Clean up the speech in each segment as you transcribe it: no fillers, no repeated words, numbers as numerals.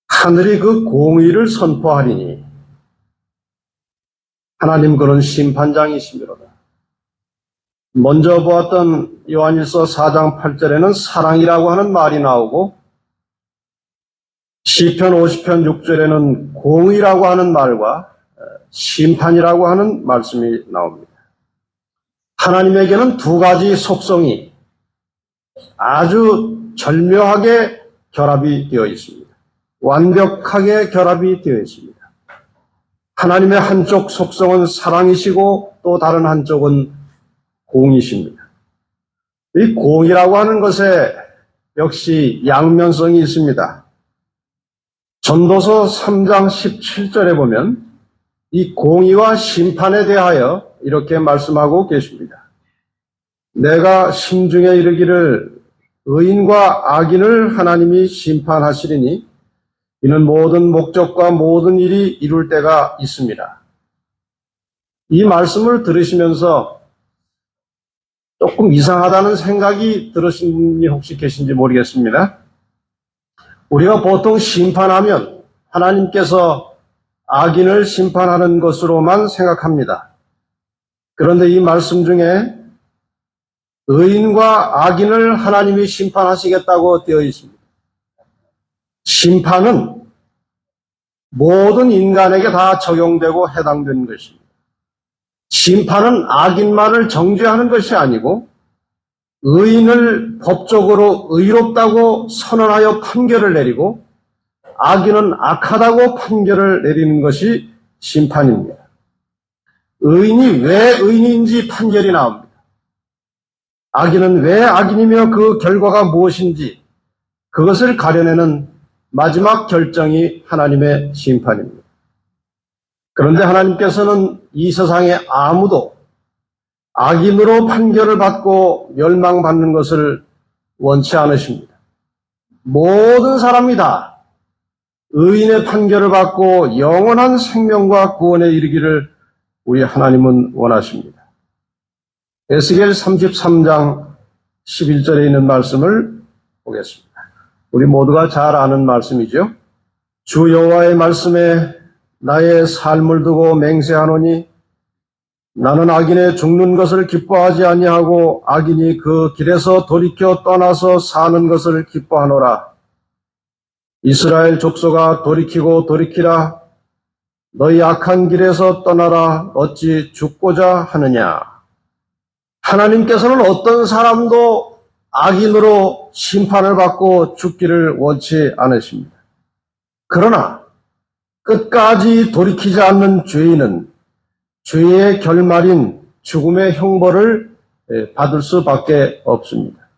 하늘이 그 공의를 선포하리니 하나님 그런 심판장이시미로다. 먼저 보았던 요한일서 4장 8절에는 사랑이라고 하는 말이 나오고 시편 50편 6절에는 공의라고 하는 말과 심판이라고 하는 말씀이 나옵니다. 하나님에게는 두 가지 속성이 아주 절묘하게 결합이 되어 있습니다. 완벽하게 결합이 되어 있습니다. 하나님의 한쪽 속성은 사랑이시고 또 다른 한쪽은 공의십니다. 이 공의라고 하는 것에 역시 양면성이 있습니다. 전도서 3장 17절에 보면 이 공의와 심판에 대하여 이렇게 말씀하고 계십니다. 내가 심중에 이르기를 의인과 악인을 하나님이 심판하시리니 이는 모든 목적과 모든 일이 이룰 때가 있습니다. 이 말씀을 들으시면서 조금 이상하다는 생각이 들으신 분이 혹시 계신지 모르겠습니다. 우리가 보통 심판하면 하나님께서 악인을 심판하는 것으로만 생각합니다. 그런데 이 말씀 중에 의인과 악인을 하나님이 심판하시겠다고 되어 있습니다. 심판은 모든 인간에게 다 적용되고 해당되는 것입니다. 심판은 악인만을 정죄하는 것이 아니고 의인을 법적으로 의롭다고 선언하여 판결을 내리고 악인은 악하다고 판결을 내리는 것이 심판입니다. 의인이 왜 의인인지 판결이 나옵니다. 악인은 왜 악인이며 그 결과가 무엇인지 그것을 가려내는 마지막 결정이 하나님의 심판입니다. 그런데 하나님께서는 이 세상에 아무도 악인으로 판결을 받고 멸망받는 것을 원치 않으십니다. 모든 사람이 다 의인의 판결을 받고 영원한 생명과 구원에 이르기를 우리 하나님은 원하십니다. 에스겔 33장 11절에 있는 말씀을 보겠습니다. 우리 모두가 잘 아는 말씀이죠. 주 여호와의 말씀에 나의 삶을 두고 맹세하노니 나는 악인의 죽는 것을 기뻐하지 아니하고 악인이 그 길에서 돌이켜 떠나서 사는 것을 기뻐하노라. 이스라엘 족속아 돌이키고 돌이키라. 너희 악한 길에서 떠나라. 어찌 죽고자 하느냐. 하나님께서는 어떤 사람도 악인으로 심판을 받고 죽기를 원치 않으십니다. 그러나 끝까지 돌이키지 않는 죄인은 죄의 결말인 죽음의 형벌을 받을 수밖에 없습니다.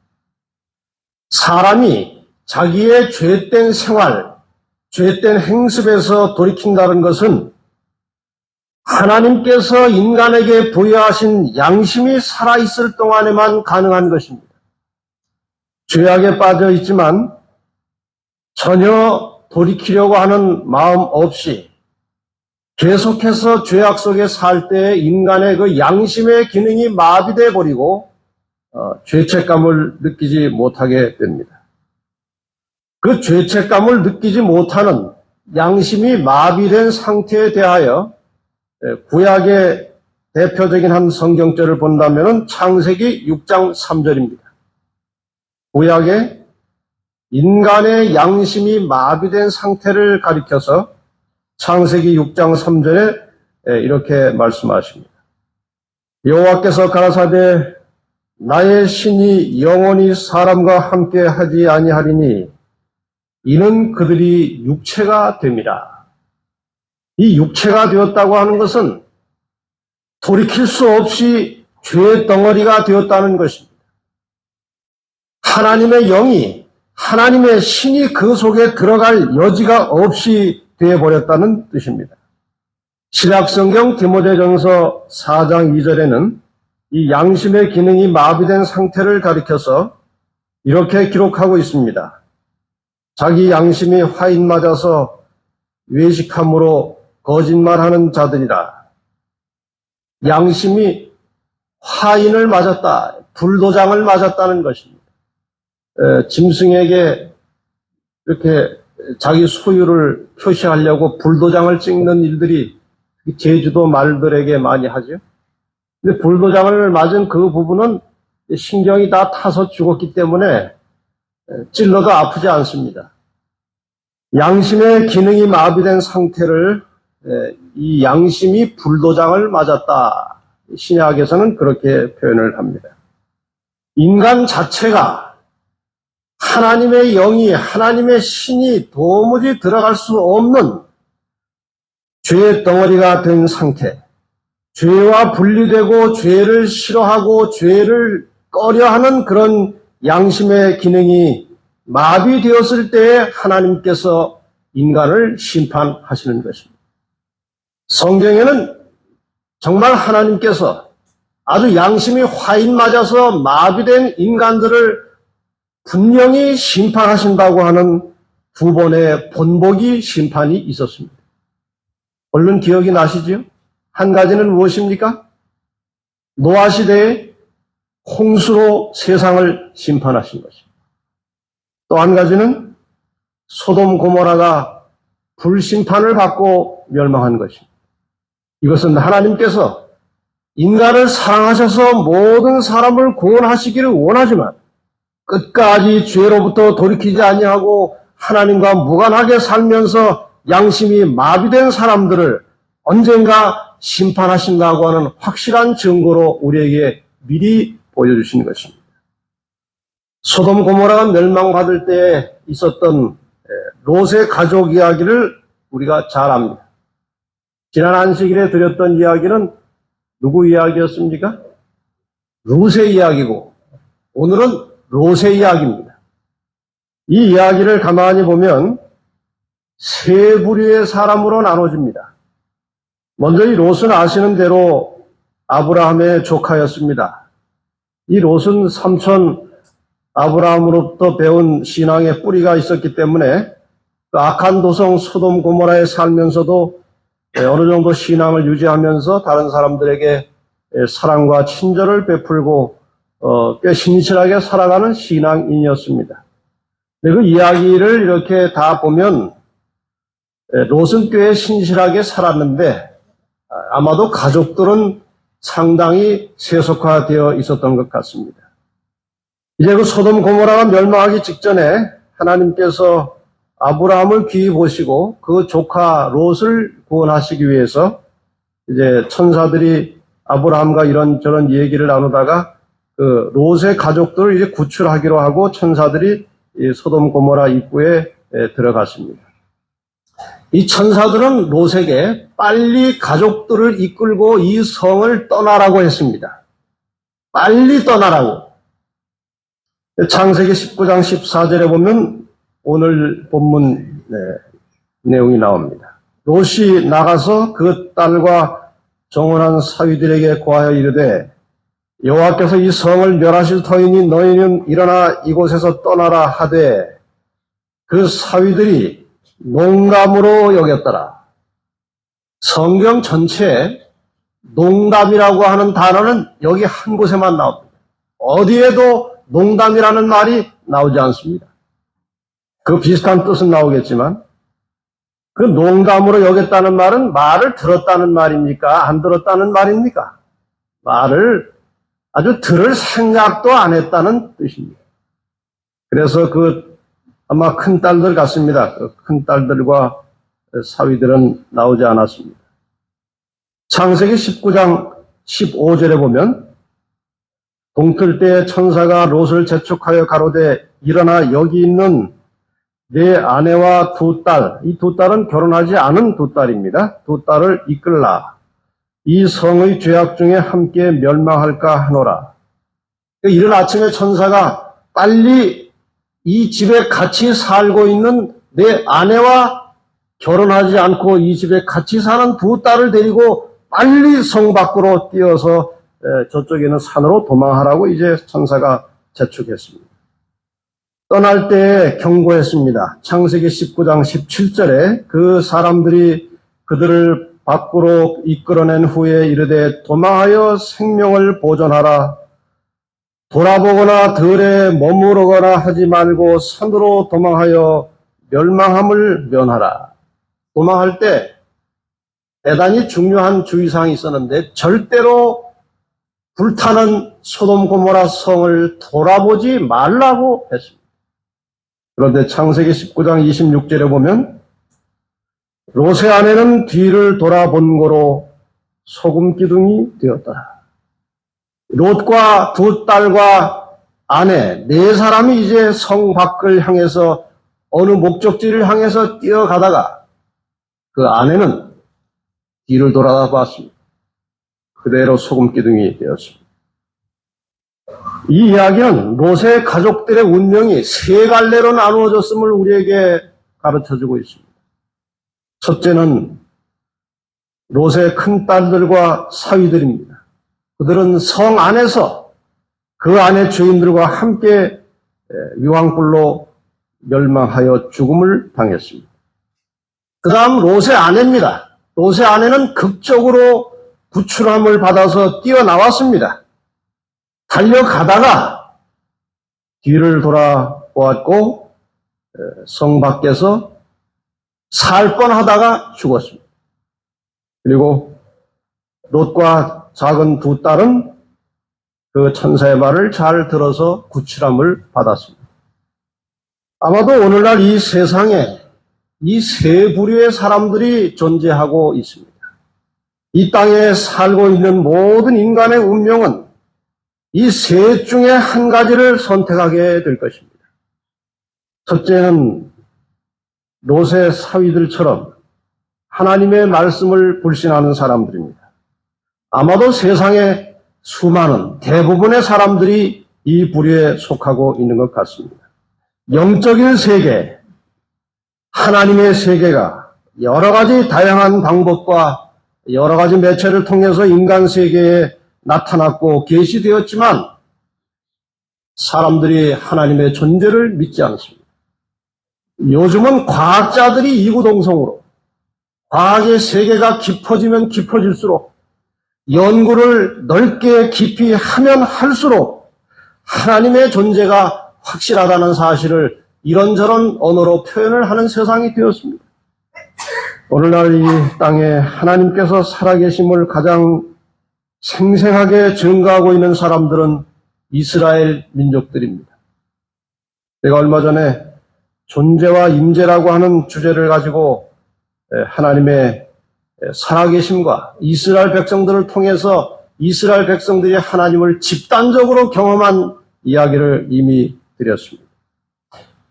사람이 자기의 죄된 생활, 죄된 행습에서 돌이킨다는 것은 하나님께서 인간에게 부여하신 양심이 살아있을 동안에만 가능한 것입니다. 죄악에 빠져 있지만 전혀 돌이키려고 하는 마음 없이 계속해서 죄악 속에 살 때 인간의 그 양심의 기능이 마비돼 버리고 죄책감을 느끼지 못하게 됩니다. 그 죄책감을 느끼지 못하는 양심이 마비된 상태에 대하여 구약의 대표적인 한 성경절을 본다면 창세기 6장 3절입니다. 구약에 인간의 양심이 마비된 상태를 가리켜서 창세기 6장 3절에 이렇게 말씀하십니다. 여호와께서 가라사대 나의 신이 영원히 사람과 함께 하지 아니하리니 이는 그들이 육체가 됨이라. 이 육체가 되었다고 하는 것은 돌이킬 수 없이 죄의 덩어리가 되었다는 것입니다. 하나님의 영이, 하나님의 신이 그 속에 들어갈 여지가 없이 되어버렸다는 뜻입니다. 신약성경 디모데전서 4장 2절에는 이 양심의 기능이 마비된 상태를 가리켜서 이렇게 기록하고 있습니다. 자기 양심이 화인 맞아서 외식함으로 거짓말하는 자들이라. 양심이 화인을 맞았다, 불도장을 맞았다는 것입니다. 짐승에게 이렇게 자기 소유를 표시하려고 불도장을 찍는 일들이 제주도 말들에게 많이 하죠. 근데 불도장을 맞은 그 부분은 신경이 다 타서 죽었기 때문에 찔러도 아프지 않습니다. 양심의 기능이 마비된 상태를 이 양심이 불도장을 맞았다. 신약에서는 그렇게 표현을 합니다. 인간 자체가 하나님의 영이, 하나님의 신이 도무지 들어갈 수 없는 죄의 덩어리가 된 상태, 죄와 분리되고 죄를 싫어하고 죄를 꺼려하는 그런 양심의 기능이 마비되었을 때에 하나님께서 인간을 심판하시는 것입니다. 성경에는 정말 하나님께서 아주 양심이 화인 맞아서 마비된 인간들을 분명히 심판하신다고 하는 두 번의 본보기 심판이 있었습니다. 얼른 기억이 나시죠? 한 가지는 무엇입니까? 노아 시대에 홍수로 세상을 심판하신 것입니다. 또 한 가지는 소돔 고모라가 불심판을 받고 멸망한 것입니다. 이것은 하나님께서 인간을 사랑하셔서 모든 사람을 구원하시기를 원하지만 끝까지 죄로부터 돌이키지 아니하고 하나님과 무관하게 살면서 양심이 마비된 사람들을 언젠가 심판하신다고 하는 확실한 증거로 우리에게 미리 보여주신 것입니다. 소돔 고모라가 멸망받을 때 있었던 롯의 가족 이야기를 우리가 잘 압니다. 지난 안식일에 드렸던 이야기는 누구 이야기였습니까? 롯의 이야기고 오늘은 롯의 이야기입니다. 이 이야기를 가만히 보면 세 부류의 사람으로 나눠집니다. 먼저 이 롯은 아시는 대로 아브라함의 조카였습니다. 이 롯은 삼촌 아브라함으로부터 배운 신앙의 뿌리가 있었기 때문에 그 악한 도성 소돔 고모라에 살면서도 어느 정도 신앙을 유지하면서 다른 사람들에게 사랑과 친절을 베풀고 꽤 신실하게 살아가는 신앙인이었습니다. 그 이야기를 이렇게 다 보면 롯은 꽤 신실하게 살았는데 아마도 가족들은 상당히 세속화되어 있었던 것 같습니다. 이제 그 소돔 고모라가 멸망하기 직전에 하나님께서 아브라함을 귀히 보시고 그 조카 롯을 구원하시기 위해서 이제 천사들이 아브라함과 이런저런 얘기를 나누다가 그 롯의 가족들을 이제 구출하기로 하고 천사들이 이 소돔 고모라 입구에 들어갔습니다. 이 천사들은 롯에게 빨리 가족들을 이끌고 이 성을 떠나라고 했습니다. 빨리 떠나라고. 창세기 19장 14절에 보면 오늘 본문 내용이 나옵니다. 롯이 나가서 그 딸과 정혼한 사위들에게 고하여 이르되 여호와께서 이 성을 멸하실 터이니 너희는 일어나 이곳에서 떠나라 하되 그 사위들이 농담으로 여겼더라. 성경 전체에 농담이라고 하는 단어는 여기 한 곳에만 나옵니다. 어디에도 농담이라는 말이 나오지 않습니다. 그 비슷한 뜻은 나오겠지만 그 농담으로 여겼다는 말은 말을 들었다는 말입니까? 안 들었다는 말입니까? 말을 아주 들을 생각도 안 했다는 뜻입니다. 그래서 아마 큰 딸들 같습니다. 그 큰 딸들과 사위들은 나오지 않았습니다. 창세기 19장 15절에 보면 동틀 때 천사가 롯을 재촉하여 가로되 일어나 여기 있는 내 아내와 두 딸, 이 두 딸은 결혼하지 않은 두 딸입니다. 두 딸을 이끌라. 이 성의 죄악 중에 함께 멸망할까 하노라. 이른 아침에 천사가 빨리 이 집에 같이 살고 있는 내 아내와 결혼하지 않고 이 집에 같이 사는 두 딸을 데리고 빨리 성 밖으로 뛰어서 저쪽에 있는 산으로 도망하라고 이제 천사가 재촉했습니다. 떠날 때 경고했습니다. 창세기 19장 17절에 그 사람들이 그들을 밖으로 이끌어낸 후에 이르되 도망하여 생명을 보존하라. 돌아보거나 들에 머무르거나 하지 말고 산으로 도망하여 멸망함을 면하라. 도망할 때 대단히 중요한 주의사항이 있었는데 절대로 불타는 소돔 고모라 성을 돌아보지 말라고 했습니다. 그런데 창세기 19장 26절에 보면 롯의 아내는 뒤를 돌아본 거로 소금 기둥이 되었더라. 롯과 두 딸과 아내 네 사람이 이제 성 밖을 향해서 어느 목적지를 향해서 뛰어가다가 그 아내는 뒤를 돌아봤습니다. 그대로 소금 기둥이 되었습니다. 이 이야기는 롯의 가족들의 운명이 세 갈래로 나누어졌음을 우리에게 가르쳐주고 있습니다. 첫째는 롯의 큰딸들과 사위들입니다. 그들은 성 안에서 그 안의 주인들과 함께 유황불로 멸망하여 죽음을 당했습니다. 그 다음 롯의 아내입니다. 롯의 아내는 극적으로 구출함을 받아서 뛰어나왔습니다. 달려가다가 뒤를 돌아보았고 성 밖에서 살 뻔하다가 죽었습니다. 그리고 롯과 작은 두 딸은 그 천사의 말을 잘 들어서 구출함을 받았습니다. 아마도 오늘날 이 세상에 이 세 부류의 사람들이 존재하고 있습니다. 이 땅에 살고 있는 모든 인간의 운명은 이 셋 중에 한 가지를 선택하게 될 것입니다. 첫째는 롯의 사위들처럼 하나님의 말씀을 불신하는 사람들입니다. 아마도 세상에 수많은 대부분의 사람들이 이 부류에 속하고 있는 것 같습니다. 영적인 세계, 하나님의 세계가 여러 가지 다양한 방법과 여러 가지 매체를 통해서 인간 세계에 나타났고 계시되었지만 사람들이 하나님의 존재를 믿지 않습니다. 요즘은 과학자들이 이구동성으로 과학의 세계가 깊어지면 깊어질수록 연구를 넓게 깊이 하면 할수록 하나님의 존재가 확실하다는 사실을 이런저런 언어로 표현을 하는 세상이 되었습니다. 오늘날 이 땅에 하나님께서 살아계심을 가장 생생하게 증거하고 있는 사람들은 이스라엘 민족들입니다. 제가 얼마 전에 존재와 임재라고 하는 주제를 가지고 하나님의 살아계심과 이스라엘 백성들을 통해서 이스라엘 백성들이 하나님을 집단적으로 경험한 이야기를 이미 드렸습니다.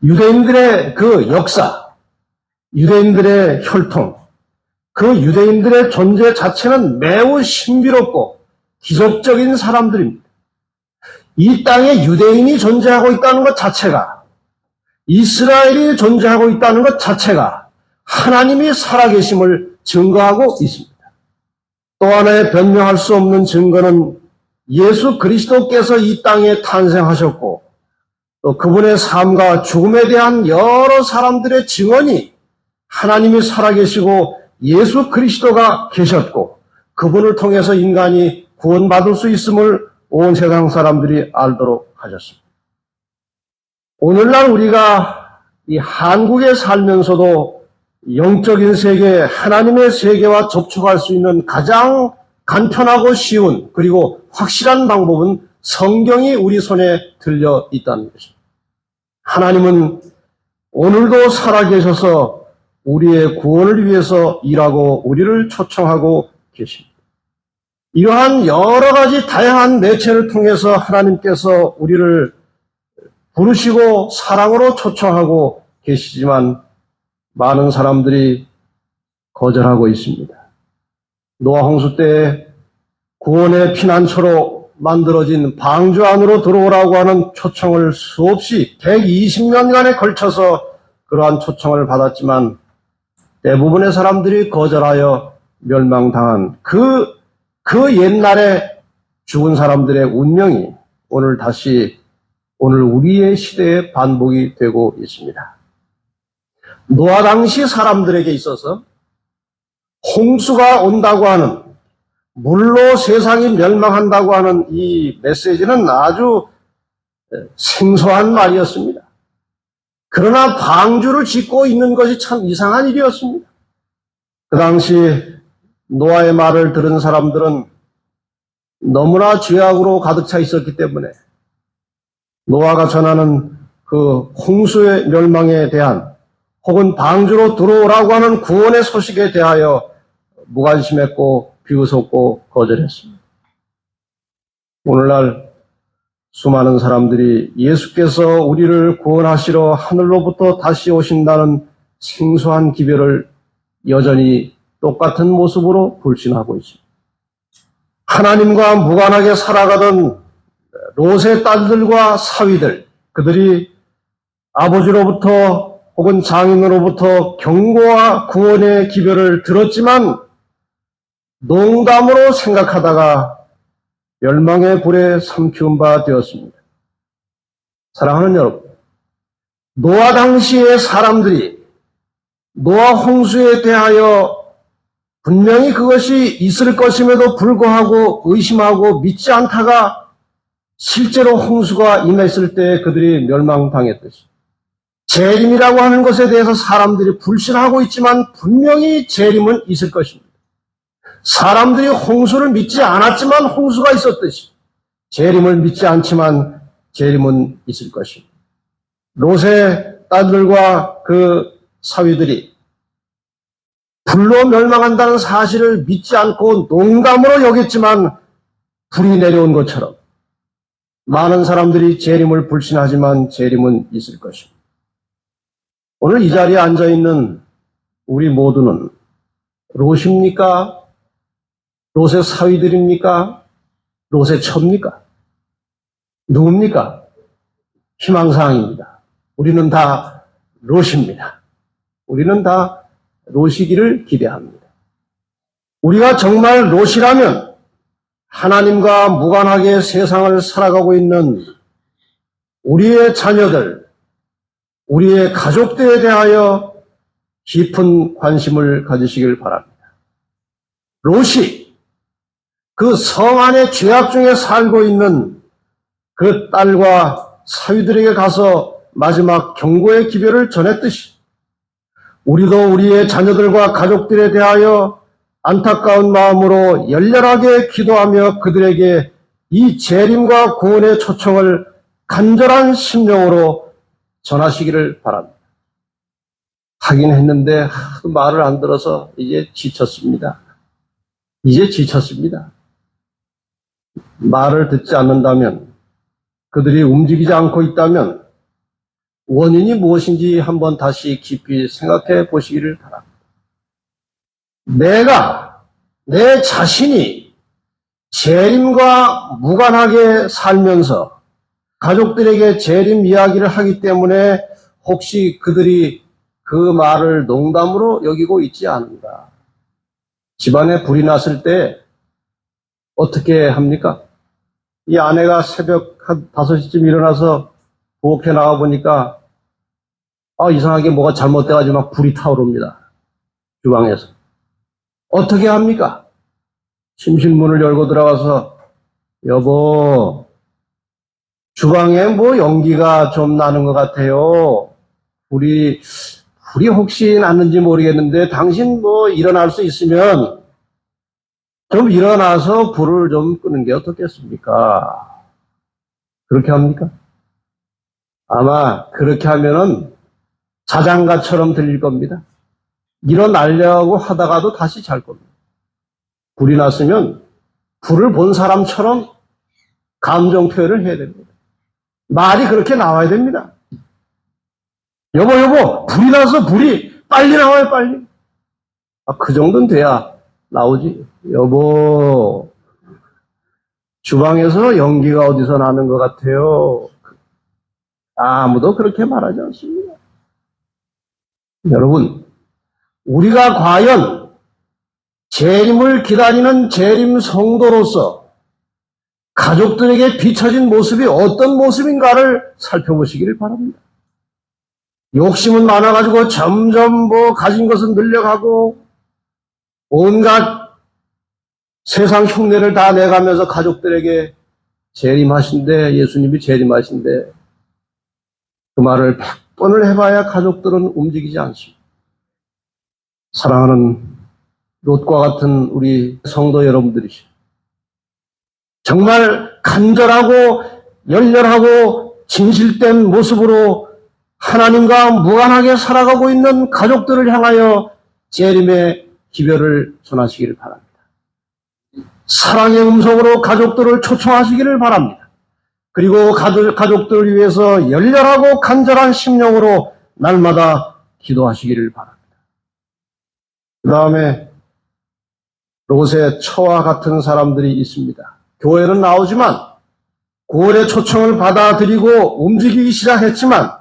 유대인들의 그 역사, 유대인들의 혈통, 그 유대인들의 존재 자체는 매우 신비롭고 기적적인 사람들입니다. 이 땅에 유대인이 존재하고 있다는 것 자체가, 이스라엘이 존재하고 있다는 것 자체가 하나님이 살아계심을 증거하고 있습니다. 또 하나의 변명할 수 없는 증거는 예수 그리스도께서 이 땅에 탄생하셨고 또 그분의 삶과 죽음에 대한 여러 사람들의 증언이 하나님이 살아계시고 예수 그리스도가 계셨고 그분을 통해서 인간이 구원받을 수 있음을 온 세상 사람들이 알도록 하셨습니다. 오늘날 우리가 이 한국에 살면서도 영적인 세계, 하나님의 세계와 접촉할 수 있는 가장 간편하고 쉬운 그리고 확실한 방법은 성경이 우리 손에 들려 있다는 것입니다. 하나님은 오늘도 살아계셔서 우리의 구원을 위해서 일하고 우리를 초청하고 계십니다. 이러한 여러 가지 다양한 매체를 통해서 하나님께서 우리를 부르시고 사랑으로 초청하고 계시지만 많은 사람들이 거절하고 있습니다. 노아 홍수 때 구원의 피난처로 만들어진 방주 안으로 들어오라고 하는 초청을 수없이 120년간에 걸쳐서 그러한 초청을 받았지만 대부분의 사람들이 거절하여 멸망당한 그 옛날에 죽은 사람들의 운명이 오늘 우리의 시대에 반복이 되고 있습니다. 노아 당시 사람들에게 있어서 홍수가 온다고 하는, 물로 세상이 멸망한다고 하는 이 메시지는 아주 생소한 말이었습니다. 그러나 방주를 짓고 있는 것이 참 이상한 일이었습니다. 그 당시 노아의 말을 들은 사람들은 너무나 죄악으로 가득 차 있었기 때문에 노아가 전하는 그 홍수의 멸망에 대한 혹은 방주로 들어오라고 하는 구원의 소식에 대하여 무관심했고 비웃었고 거절했습니다. 오늘날 수많은 사람들이 예수께서 우리를 구원하시러 하늘로부터 다시 오신다는 생소한 기별을 여전히 똑같은 모습으로 불신하고 있습니다. 하나님과 무관하게 살아가던 롯의 딸들과 사위들, 그들이 아버지로부터 혹은 장인으로부터 경고와 구원의 기별을 들었지만 농담으로 생각하다가 멸망의 불에 삼키운 바 되었습니다. 사랑하는 여러분, 노아 당시의 사람들이 노아 홍수에 대하여 분명히 그것이 있을 것임에도 불구하고 의심하고 믿지 않다가 실제로 홍수가 임했을 때 그들이 멸망당했듯이 재림이라고 하는 것에 대해서 사람들이 불신하고 있지만 분명히 재림은 있을 것입니다. 사람들이 홍수를 믿지 않았지만 홍수가 있었듯이 재림을 믿지 않지만 재림은 있을 것입니다. 롯의 딸들과 그 사위들이 불로 멸망한다는 사실을 믿지 않고 농담으로 여겼지만 불이 내려온 것처럼 많은 사람들이 재림을 불신하지만 재림은 있을 것입니다. 오늘 이 자리에 앉아있는 우리 모두는 롯입니까? 롯의 사위들입니까? 롯의 처입니까? 누굽니까? 희망사항입니다. 우리는 다 롯입니다. 우리는 다 롯이기를 기대합니다. 우리가 정말 롯이라면 하나님과 무관하게 세상을 살아가고 있는 우리의 자녀들, 우리의 가족들에 대하여 깊은 관심을 가지시길 바랍니다. 롯이 그 성 안의 죄악 중에 살고 있는 그 딸과 사위들에게 가서 마지막 경고의 기별을 전했듯이 우리도 우리의 자녀들과 가족들에 대하여 안타까운 마음으로 열렬하게 기도하며 그들에게 이 재림과 구원의 초청을 간절한 심령으로 전하시기를 바랍니다. 하긴 했는데 말을 안 들어서 이제 지쳤습니다. 이제 지쳤습니다. 말을 듣지 않는다면, 그들이 움직이지 않고 있다면 원인이 무엇인지 한번 다시 깊이 생각해 보시기를 바랍니다. 내 자신이 재림과 무관하게 살면서 가족들에게 재림 이야기를 하기 때문에 혹시 그들이 그 말을 농담으로 여기고 있지 않은가? 집안에 불이 났을 때 어떻게 합니까? 이 아내가 새벽 한 5시쯤 일어나서 부엌에 나가보니까 이상하게 뭐가 잘못돼가지고 막 불이 타오릅니다. 주방에서. 어떻게 합니까? 침실문을 열고 들어가서 여보, 주방에 뭐 연기가 좀 나는 것 같아요. 불이 혹시 났는지 모르겠는데 당신 뭐 일어날 수 있으면 좀 일어나서 불을 좀 끄는 게 어떻겠습니까? 그렇게 합니까? 아마 그렇게 하면은 자장가처럼 들릴 겁니다. 일어나려고 하다가도 다시 잘 겁니다. 불이 났으면 불을 본 사람처럼 감정 표현을 해야 됩니다. 말이 그렇게 나와야 됩니다. 여보, 불이 나서 불이 빨리 나와요, 빨리. 그 정도는 돼야 나오지. 여보, 주방에서 연기가 어디서 나는 것 같아요. 아무도 그렇게 말하지 않습니다. 여러분, 우리가 과연 재림을 기다리는 재림 성도로서 가족들에게 비춰진 모습이 어떤 모습인가를 살펴보시기를 바랍니다. 욕심은 많아가지고 점점 가진 것은 늘려가고 온갖 세상 흉내를 다 내가면서 가족들에게 재림하신대, 예수님이 재림하신대, 그 말을 번을 해봐야 가족들은 움직이지 않습니다. 사랑하는 롯과 같은 우리 성도 여러분들이시죠. 정말 간절하고 열렬하고 진실된 모습으로 하나님과 무관하게 살아가고 있는 가족들을 향하여 재림의 기별을 전하시기를 바랍니다. 사랑의 음성으로 가족들을 초청하시기를 바랍니다. 그리고 가족들을 위해서 열렬하고 간절한 심령으로 날마다 기도하시기를 바랍니다. 그 다음에 롯의 처와 같은 사람들이 있습니다. 교회는 나오지만 구원의 초청을 받아들이고 움직이기 시작했지만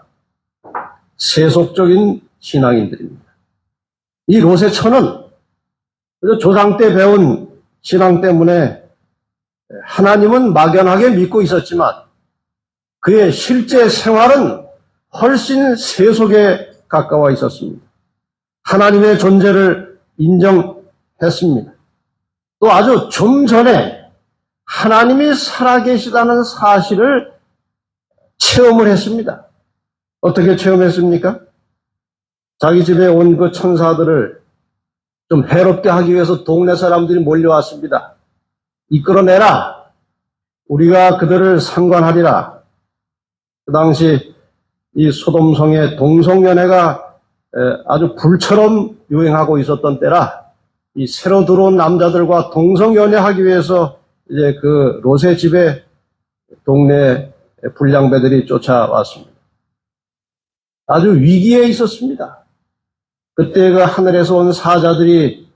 세속적인 신앙인들입니다. 이 롯의 처는 조상 때 배운 신앙 때문에 하나님은 막연하게 믿고 있었지만 그의 실제 생활은 훨씬 세속에 가까워 있었습니다. 하나님의 존재를 인정했습니다. 또 아주 좀 전에 하나님이 살아계시다는 사실을 체험을 했습니다. 어떻게 체험했습니까? 자기 집에 온 그 천사들을 좀 해롭게 하기 위해서 동네 사람들이 몰려왔습니다. 이끌어내라. 우리가 그들을 상관하리라. 그 당시 이 소돔성의 동성연애가 아주 불처럼 유행하고 있었던 때라 이 새로 들어온 남자들과 동성연애하기 위해서 이제 그 롯의 집에 동네 불량배들이 쫓아왔습니다. 아주 위기에 있었습니다. 그때 그 하늘에서 온 사자들이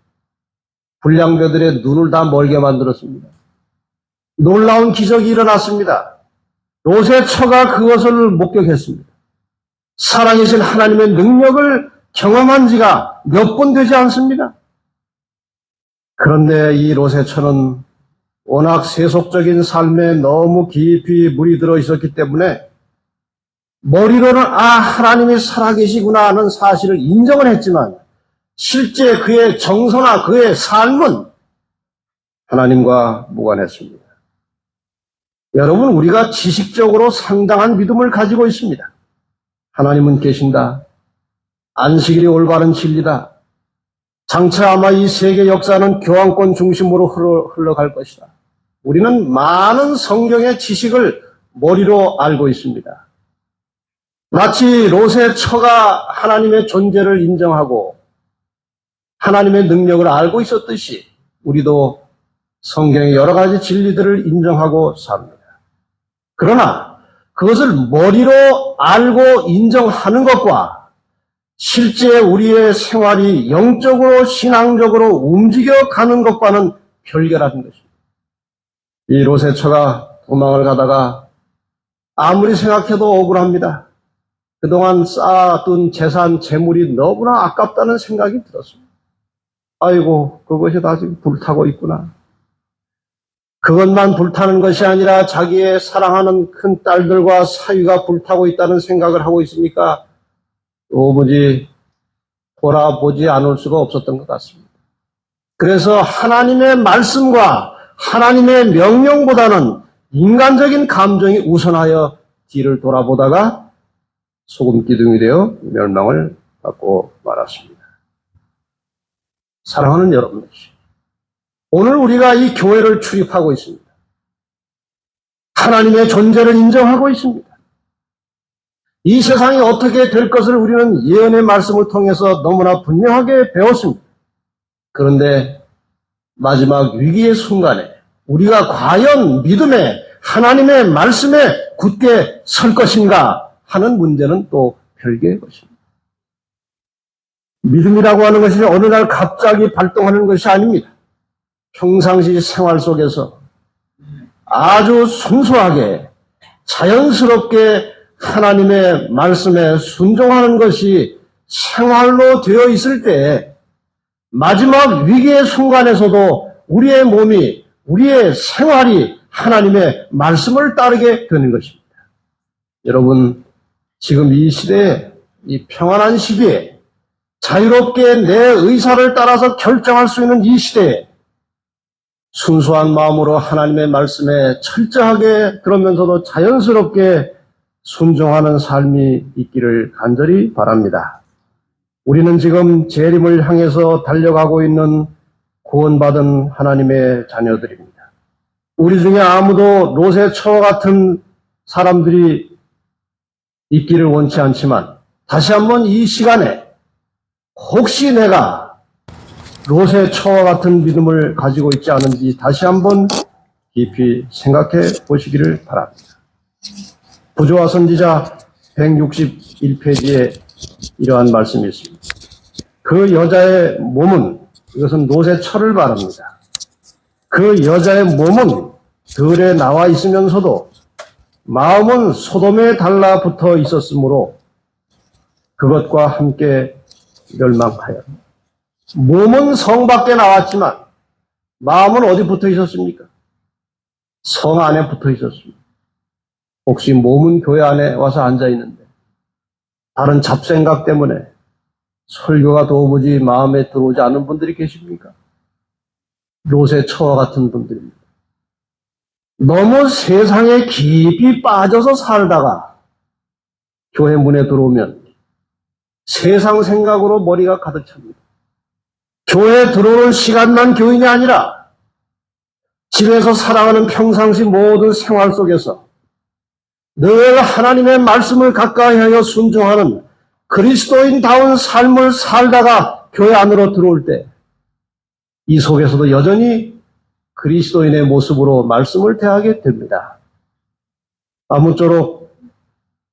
불량배들의 눈을 다 멀게 만들었습니다. 놀라운 기적이 일어났습니다. 롯의 처가 그것을 목격했습니다. 살아계신 하나님의 능력을 경험한 지가 몇 번 되지 않습니다. 그런데 이 롯의 처는 워낙 세속적인 삶에 너무 깊이 물이 들어 있었기 때문에 머리로는 하나님이 살아계시구나 하는 사실을 인정을 했지만 실제 그의 정서나 그의 삶은 하나님과 무관했습니다. 여러분, 우리가 지식적으로 상당한 믿음을 가지고 있습니다. 하나님은 계신다. 안식일이 올바른 진리다. 장차 아마 이 세계 역사는 교황권 중심으로 흘러갈 것이다. 우리는 많은 성경의 지식을 머리로 알고 있습니다. 마치 롯의 처가 하나님의 존재를 인정하고 하나님의 능력을 알고 있었듯이 우리도 성경의 여러 가지 진리들을 인정하고 삽니다. 그러나 그것을 머리로 알고 인정하는 것과 실제 우리의 생활이 영적으로 신앙적으로 움직여가는 것과는 별개라는 것입니다. 이 롯의 처가 도망을 가다가 아무리 생각해도 억울합니다. 그동안 쌓아둔 재산, 재물이 너무나 아깝다는 생각이 들었습니다. 아이고, 그것이 다 지금 불타고 있구나. 그것만 불타는 것이 아니라 자기의 사랑하는 큰 딸들과 사위가 불타고 있다는 생각을 하고 있으니까 도무지 돌아보지 않을 수가 없었던 것 같습니다. 그래서 하나님의 말씀과 하나님의 명령보다는 인간적인 감정이 우선하여 뒤를 돌아보다가 소금 기둥이 되어 멸망을 받고 말았습니다. 사랑하는 여러분, 오늘 우리가 이 교회를 출입하고 있습니다. 하나님의 존재를 인정하고 있습니다. 이 세상이 어떻게 될 것을 우리는 예언의 말씀을 통해서 너무나 분명하게 배웠습니다. 그런데 마지막 위기의 순간에 우리가 과연 믿음에 하나님의 말씀에 굳게 설 것인가 하는 문제는 또 별개의 것입니다. 믿음이라고 하는 것이 어느 날 갑자기 발동하는 것이 아닙니다. 평상시 생활 속에서 아주 순수하게 자연스럽게 하나님의 말씀에 순종하는 것이 생활로 되어 있을 때 마지막 위기의 순간에서도 우리의 몸이, 우리의 생활이 하나님의 말씀을 따르게 되는 것입니다. 여러분, 지금 이 시대에, 이 평안한 시기에 자유롭게 내 의사를 따라서 결정할 수 있는 이 시대에 순수한 마음으로 하나님의 말씀에 철저하게 그러면서도 자연스럽게 순종하는 삶이 있기를 간절히 바랍니다. 우리는 지금 재림을 향해서 달려가고 있는 구원받은 하나님의 자녀들입니다. 우리 중에 아무도 롯의 처와 같은 사람들이 있기를 원치 않지만 다시 한번 이 시간에 혹시 내가 롯의 처와 같은 믿음을 가지고 있지 않은지 다시 한번 깊이 생각해 보시기를 바랍니다. 부조와 선지자 161페이지에 이러한 말씀이 있습니다. 그 여자의 몸은, 이것은 롯의 처를 말합니다. 그 여자의 몸은 들에 나와 있으면서도 마음은 소돔에 달라붙어 있었으므로 그것과 함께 멸망하여. 몸은 성 밖에 나왔지만 마음은 어디 붙어 있었습니까? 성 안에 붙어 있었습니다. 혹시 몸은 교회 안에 와서 앉아 있는데 다른 잡생각 때문에 설교가 도무지 마음에 들어오지 않은 분들이 계십니까? 롯의 처와 같은 분들입니다. 너무 세상에 깊이 빠져서 살다가 교회 문에 들어오면 세상 생각으로 머리가 가득 찹니다. 교회에 들어오는 시간만 교인이 아니라 집에서 살아가는 평상시 모든 생활 속에서 늘 하나님의 말씀을 가까이 하여 순종하는 그리스도인다운 삶을 살다가 교회 안으로 들어올 때 이 속에서도 여전히 그리스도인의 모습으로 말씀을 대하게 됩니다. 아무쪼록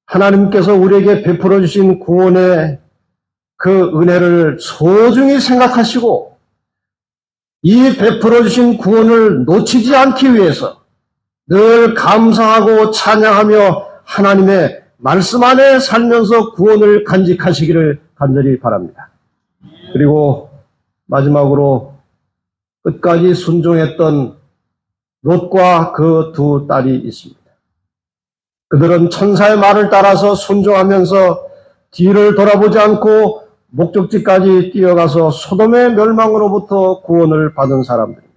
하나님께서 우리에게 베풀어 주신 구원의 그 은혜를 소중히 생각하시고 이 베풀어 주신 구원을 놓치지 않기 위해서 늘 감사하고 찬양하며 하나님의 말씀 안에 살면서 구원을 간직하시기를 간절히 바랍니다. 그리고 마지막으로 끝까지 순종했던 롯과 그 두 딸이 있습니다. 그들은 천사의 말을 따라서 순종하면서 뒤를 돌아보지 않고 목적지까지 뛰어가서 소돔의 멸망으로부터 구원을 받은 사람들입니다.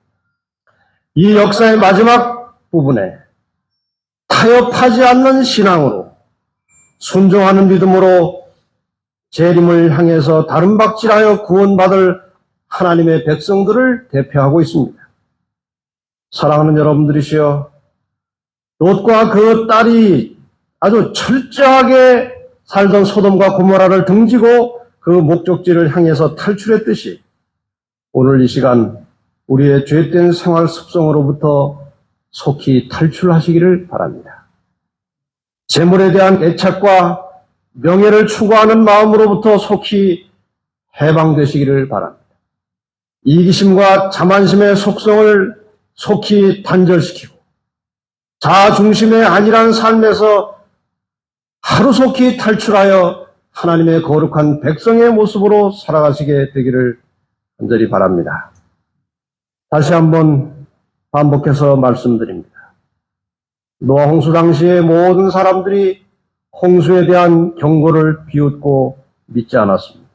이 역사의 마지막 부분에 타협하지 않는 신앙으로 순종하는 믿음으로 재림을 향해서 다름박질하여 구원받을 하나님의 백성들을 대표하고 있습니다. 사랑하는 여러분들이시여, 롯과 그 딸이 아주 철저하게 살던 소돔과 고모라를 등지고 그 목적지를 향해서 탈출했듯이 오늘 이 시간 우리의 죄된 생활 습성으로부터 속히 탈출하시기를 바랍니다. 재물에 대한 애착과 명예를 추구하는 마음으로부터 속히 해방되시기를 바랍니다. 이기심과 자만심의 속성을 속히 단절시키고 자아중심의 안일한 삶에서 하루속히 탈출하여 하나님의 거룩한 백성의 모습으로 살아가시게 되기를 간절히 바랍니다. 다시 한번 반복해서 말씀드립니다. 노아 홍수 당시에 모든 사람들이 홍수에 대한 경고를 비웃고 믿지 않았습니다.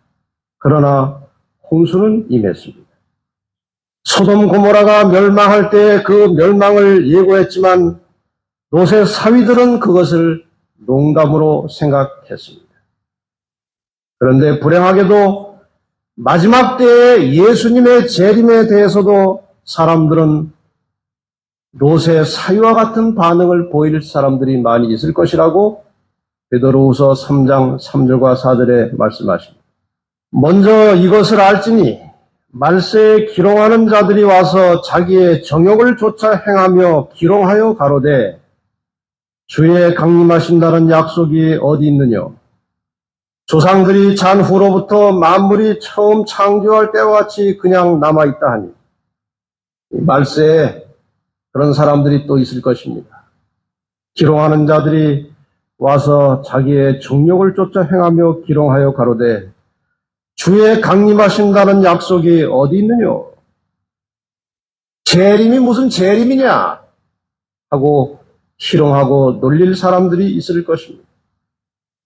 그러나 홍수는 임했습니다. 소돔 고모라가 멸망할 때 그 멸망을 예고했지만 롯의 사위들은 그것을 농담으로 생각했습니다. 그런데 불행하게도 마지막 때에 예수님의 재림에 대해서도 사람들은 롯의 사위와 같은 반응을 보일 사람들이 많이 있을 것이라고 베드로후서 3장 3절과 4절에 말씀하십니다. 먼저 이것을 알지니 말세에 기롱하는 자들이 와서 자기의 정욕을 쫓아 행하며 기롱하여 가로되 주의 강림하신다는 약속이 어디 있느냐? 조상들이 잔 후로부터 만물이 처음 창조할 때와 같이 그냥 남아있다 하니 말세에 그런 사람들이 또 있을 것입니다. 기롱하는 자들이 와서 자기의 정욕을 쫓아 행하며 기롱하여 가로되 주의 강림하신다는 약속이 어디 있느냐? 재림이 무슨 재림이냐? 하고 희롱하고 놀릴 사람들이 있을 것입니다.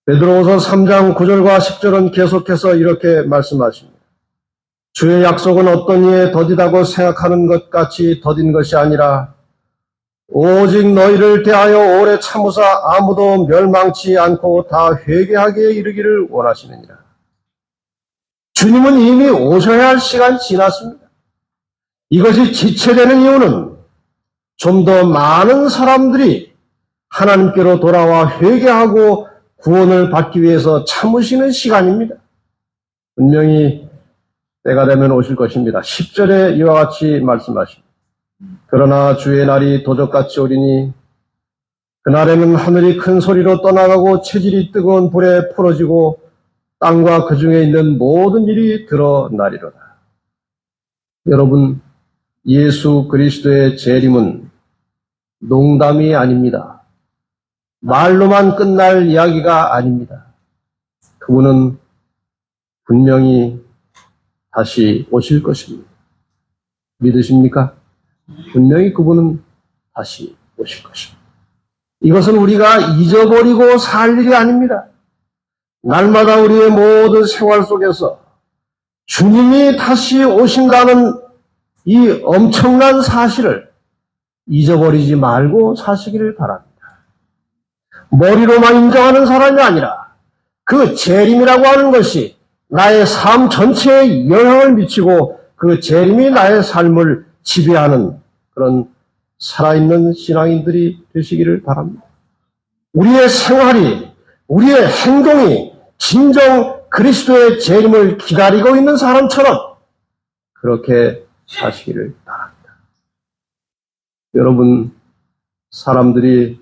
베드로후서 3장 9절과 10절은 계속해서 이렇게 말씀하십니다. 주의 약속은 어떤 이에 더디다고 생각하는 것 같이 더딘 것이 아니라 오직 너희를 대하여 오래 참으사 아무도 멸망치 않고 다 회개하게 이르기를 원하시느니라. 주님은 이미 오셔야 할 시간이 지났습니다. 이것이 지체되는 이유는 좀 더 많은 사람들이 하나님께로 돌아와 회개하고 구원을 받기 위해서 참으시는 시간입니다. 분명히 때가 되면 오실 것입니다. 10절에 이와 같이 말씀하십니다. 그러나 주의 날이 도적같이 오리니 그날에는 하늘이 큰 소리로 떠나가고 체질이 뜨거운 불에 풀어지고 땅과 그 중에 있는 모든 일이 드러나리로다. 여러분, 예수 그리스도의 재림은 농담이 아닙니다. 말로만 끝날 이야기가 아닙니다. 그분은 분명히 다시 오실 것입니다. 믿으십니까? 분명히 그분은 다시 오실 것입니다. 이것은 우리가 잊어버리고 살 일이 아닙니다. 날마다 우리의 모든 생활 속에서 주님이 다시 오신다는 이 엄청난 사실을 잊어버리지 말고 사시기를 바랍니다. 머리로만 인정하는 사람이 아니라 그 재림이라고 하는 것이 나의 삶 전체에 영향을 미치고 그 재림이 나의 삶을 지배하는 그런 살아있는 신앙인들이 되시기를 바랍니다. 우리의 생활이, 우리의 행동이 진정 그리스도의 재림을 기다리고 있는 사람처럼 그렇게 사시기를 바랍니다. 여러분, 사람들이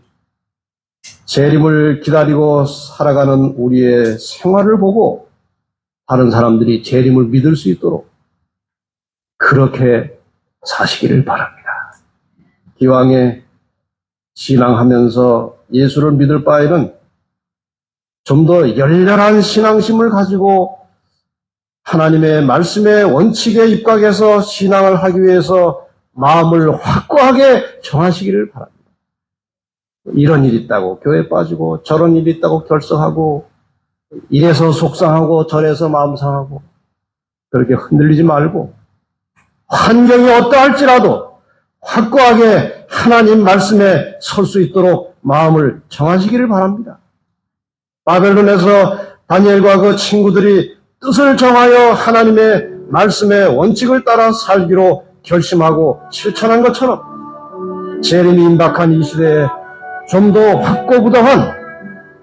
재림을 기다리고 살아가는 우리의 생활을 보고 다른 사람들이 재림을 믿을 수 있도록 그렇게 사시기를 바랍니다. 기왕에 신앙하면서 예수를 믿을 바에는 좀 더 열렬한 신앙심을 가지고 하나님의 말씀의 원칙에 입각해서 신앙을 하기 위해서 마음을 확고하게 정하시기를 바랍니다. 이런 일이 있다고 교회 빠지고 저런 일이 있다고 결석하고 이래서 속상하고 저래서 마음 상하고 그렇게 흔들리지 말고 환경이 어떠할지라도 확고하게 하나님 말씀에 설 수 있도록 마음을 정하시기를 바랍니다. 바벨론에서 다니엘과 그 친구들이 뜻을 정하여 하나님의 말씀의 원칙을 따라 살기로 결심하고 실천한 것처럼 재림이 임박한 이 시대에 좀 더 확고부동한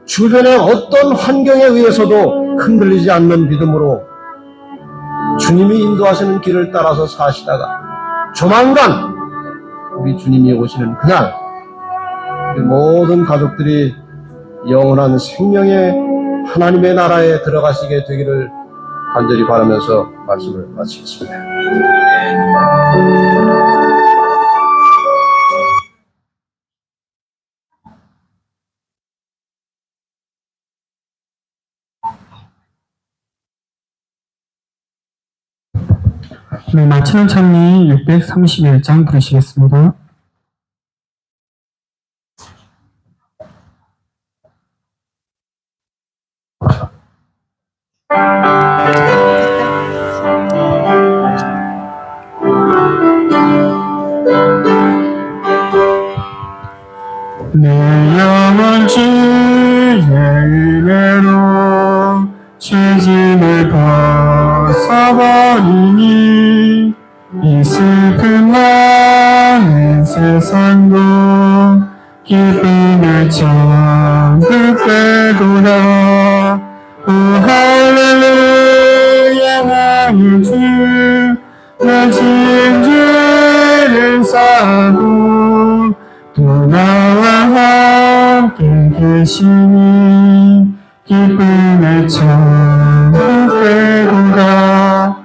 주변의 어떤 환경에 의해서도 흔들리지 않는 믿음으로 주님이 인도하시는 길을 따라서 사시다가 조만간 우리 주님이 오시는 그날 우리 모든 가족들이 영원한 생명의 하나님의 나라에 들어가시게 되기를 간절히 바라면서 말씀을 마치겠습니다. 네, 마치는 찬미 631장 부르시겠습니다. 내 영혼 주의 은혜로 죄짐을 벗어버리니 이 슬픈 많은 세상도 기쁨의 천국 되도다. 오 할렐루야 나의 주 내 지은 죄를 사고 또 나와 함께 계시니 기쁨의 천국 되도다.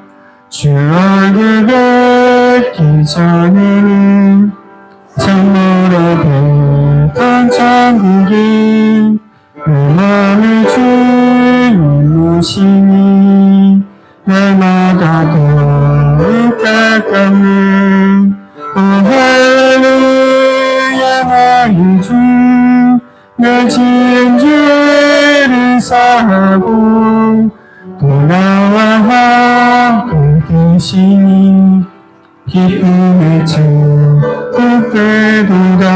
주 얼굴 뵙기 전에는 참으로 뵙던 천국이 내 맘을 주님 모시니 날마다 더욱 가깝네. 오 할렐루야 나의 주 내 지은 죄를 사하고 또 나와 함께 계시니 기쁨의 천국 그때도다.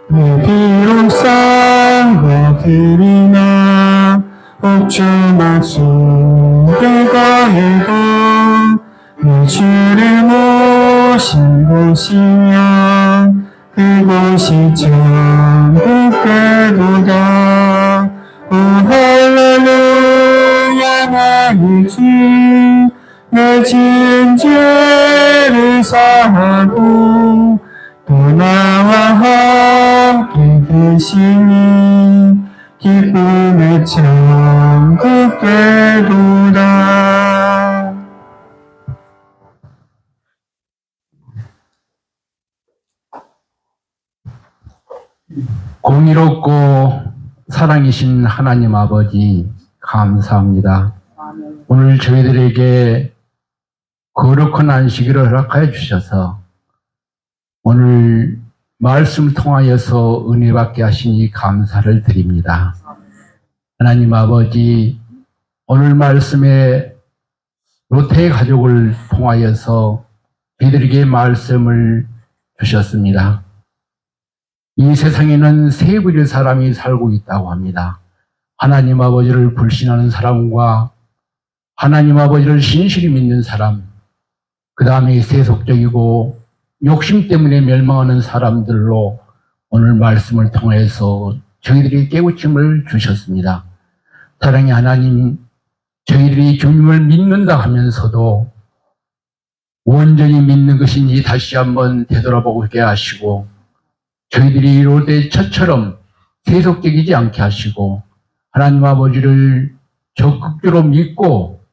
내 비록 싼 것들이나 옥주막 속에가 해도 내 주를 모신 곳이며 그곳이 천국되도다. 오 할렐루야 나의 주 내 지은 죄를 사하고 또 나와 함께 계시니 기쁨의 천국 되도다. 공의롭고 사랑이신 하나님 아버지 감사합니다. 오늘 저희들에게 거룩한 안식일을 허락하여 주셔서 오늘 말씀을 통하여서 은혜 받게 하시니 감사를 드립니다. 하나님 아버지, 오늘 말씀에 로테 가족을 통하여서 저희들에게 말씀을 주셨습니다. 이 세상에는 세 부류의 사람이 살고 있다고 합니다. 하나님 아버지를 불신하는 사람과 하나님 아버지를 신실히 믿는 사람, 그 다음에 세속적이고 욕심 때문에 멸망하는 사람들로 오늘 말씀을 통해서 저희들이 깨우침을 주셨습니다. 사랑의 하나님, 저희들이 주님을 믿는다 하면서도 온전히 믿는 것인지 다시 한번 되돌아보게 하시고 저희들이 이럴 때 첫처럼 세속적이지 않게 하시고 하나님 아버지를 적극적으로 믿고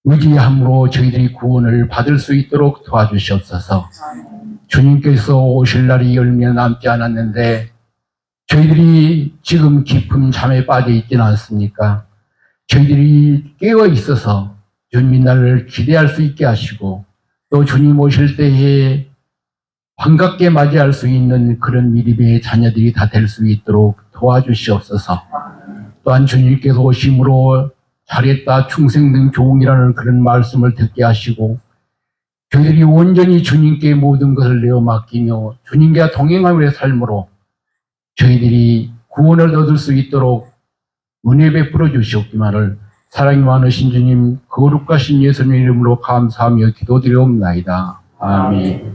의지함으로 저희들이 구원을 받을 수 있도록 도와주시옵소서. 주님께서 오실 날이 얼마 남지 않았는데 저희들이 지금 깊은 잠에 빠져 있지는 않습니까? 저희들이 깨어 있어서 주님 날을 기대할 수 있게 하시고 또 주님 오실 때에 반갑게 맞이할 수 있는 그런 믿음의 자녀들이 다 될 수 있도록 도와주시옵소서. 또한 주님께서 오심으로 잘했다 충성된 종이라는 그런 말씀을 듣게 하시고 저희들이 온전히 주님께 모든 것을 내어 맡기며 주님과 동행하는 삶으로 저희들이 구원을 얻을 수 있도록 은혜 베풀어 주시옵기만을 사랑이 많으신 주님 거룩하신 예수님의 이름으로 감사하며 기도드리옵나이다. 아멘.